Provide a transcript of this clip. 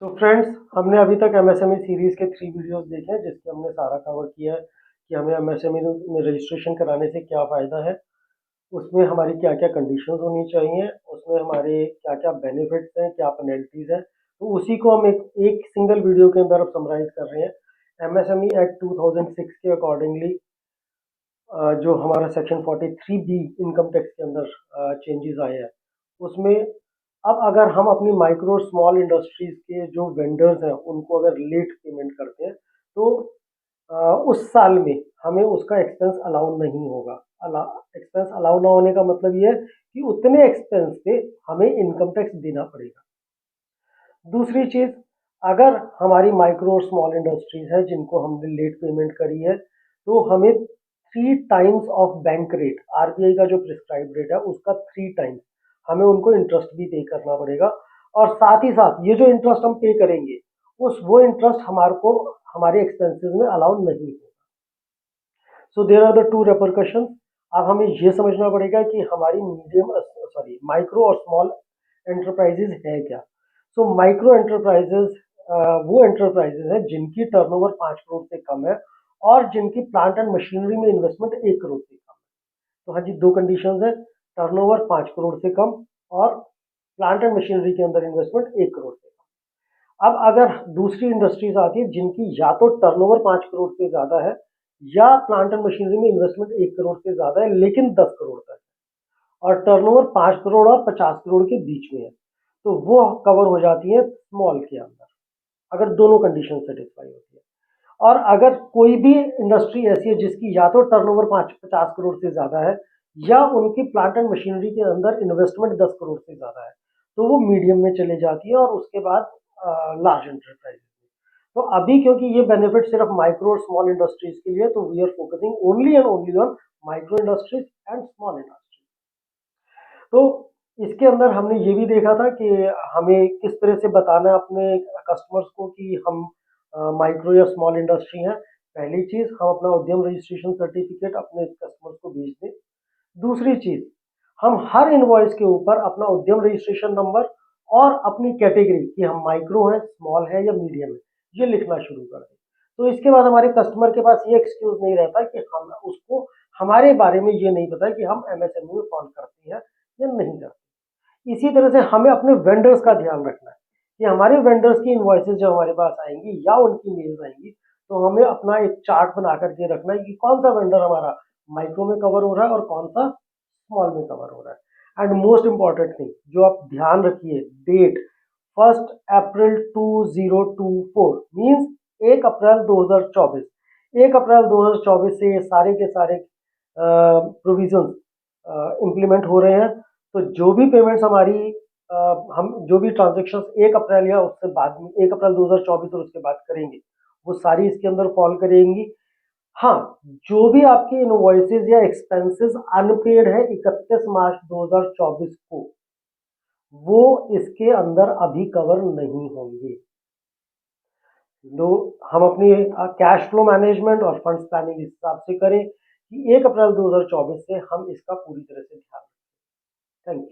तो फ्रेंड्स, हमने अभी तक एमएसएमई सीरीज़ के 3 वीडियोस देखे हैं जिसके हमने सारा कवर किया है कि हमें एमएसएमई में रजिस्ट्रेशन कराने से क्या फ़ायदा है, उसमें हमारी क्या-क्या कंडीशंस होनी चाहिए, उसमें हमारे क्या-क्या बेनिफिट्स हैं, क्या पेनल्टीज़ हैं। तो उसी को हम एक सिंगल वीडियो के अंदर अब समराइज़ कर रहे हैं। एमएसएमई एक्ट 2006 के अकॉर्डिंगली जो हमारा सेक्शन 43 बी इनकम टैक्स के अंदर चेंजेस आए हैं, उसमें अब अगर हम अपनी माइक्रो और स्मॉल इंडस्ट्रीज़ के जो वेंडर्स हैं, उनको अगर लेट पेमेंट करते हैं, तो उस साल में हमें उसका एक्सपेंस अलाउ नहीं होगा। अला एक्सपेंस अलाउ ना होने का मतलब ये है कि उतने एक्सपेंस पे हमें इनकम टैक्स देना पड़ेगा। दूसरी चीज़, अगर हमारी माइक्रो और स्मॉल इंडस्ट्रीज़ है जिनको हमने लेट पेमेंट करी है, तो हमें 3 times of bank rate, RBI का जो प्रिस्क्राइब रेट है उसका 3 टाइम्स हमें उनको इंटरेस्ट भी पे करना पड़ेगा। और साथ ही साथ ये जो इंटरेस्ट हम पे करेंगे, वो इंटरेस्ट हमारे को हमारे एक्सपेंसेस में अलाउ नहीं होगा। So there are the two repercussions. अब हमें ये समझना पड़ेगा कि हमारी माइक्रो और स्मॉल एंटरप्राइजेज है क्या। सो माइक्रो एंटरप्राइजेज वो एंटरप्राइजेज हैं जिनकी टर्नओवर 5 करोड़ से कम है और जिनकी प्लांट एंड मशीनरी में इन्वेस्टमेंट 1 करोड़ से कम है। तो हाँ जी, दो कंडीशंस है, टर्नओवर 5 करोड़ से कम और प्लांट एंड मशीनरी के अंदर इन्वेस्टमेंट 1 करोड़ से कम। अब अगर दूसरी इंडस्ट्रीज आती है जिनकी या तो टर्नओवर 5 करोड़ से ज्यादा है या प्लांट एंड मशीनरी में इन्वेस्टमेंट 1 करोड़ से ज्यादा है लेकिन 10 करोड़ तक, और टर्नओवर 5 करोड़ और 50 करोड़ के बीच में है, तो वो कवर हो जाती है स्मॉल के अंदर, अगर दोनों कंडीशन सेटिस्फाई होती है। और अगर कोई भी इंडस्ट्री ऐसी है जिसकी या तो टर्नओवर 50 करोड़ से ज्यादा है या उनकी प्लांट एंड मशीनरी के अंदर इन्वेस्टमेंट 10 करोड़ से ज्यादा है, तो वो मीडियम में चले जाती है और उसके बाद लार्ज एंटरप्राइज में। तो अभी क्योंकि ये बेनिफिट सिर्फ माइक्रो और स्मॉल इंडस्ट्रीज के लिए, तो we are focusing only and only on micro industries and small industries. तो इसके अंदर हमने ये भी देखा था कि हमें किस तरह से बताना है अपने कस्टमर्स को कि हम माइक्रो या स्मॉल इंडस्ट्री हैं। पहली चीज़, हम अपना उद्यम रजिस्ट्रेशन सर्टिफिकेट अपने कस्टमर्स को भेज दें। दूसरी चीज़, हम हर इनवॉइस के ऊपर अपना उद्यम रजिस्ट्रेशन नंबर और अपनी कैटेगरी कि हम माइक्रो है, स्मॉल है या मीडियम है, ये लिखना शुरू कर दें। तो इसके बाद हमारे कस्टमर के पास ये एक्सक्यूज नहीं रहता कि हम उसको हमारे बारे में ये नहीं पता कि हम एमएसएमई में फॉल करते हैं या नहीं करते। इसी तरह से हमें अपने वेंडर्स का ध्यान रखना है कि हमारे वेंडर्स की इनवॉइसेस जब हमारे पास आएंगी या उनकी मेल्स आएंगी, तो हमें अपना एक चार्ट बना करके रखना है कि कौन सा वेंडर हमारा माइक्रो में कवर हो रहा है और कौन सा स्मॉल में कवर हो रहा है। एंड मोस्ट इंपॉर्टेंट थिंग जो आप ध्यान रखिए, डेट 1 अप्रैल 2024 मीन्स 1 अप्रैल 2024। 1 अप्रैल 2024 से ये सारे के सारे प्रोविजन इम्प्लीमेंट हो रहे हैं। तो जो भी पेमेंट्स हमारी हम जो भी ट्रांजेक्शन्स 1 अप्रैल या उससे बाद में 1 अप्रैल 2024 और उसके बाद करेंगे, वो सारी इसके अंदर फॉल करेंगी। हाँ, जो भी आपकी इनवॉइसेज या एक्सपेंसेस अनपेड है 31 मार्च 2024 को, वो इसके अंदर अभी कवर नहीं होंगे। तो हम अपनी कैश फ्लो मैनेजमेंट और फंड्स प्लानिंग इस हिसाब से करें कि 1 अप्रैल 2024 से हम इसका पूरी तरह से ध्यान रखें। Thank you.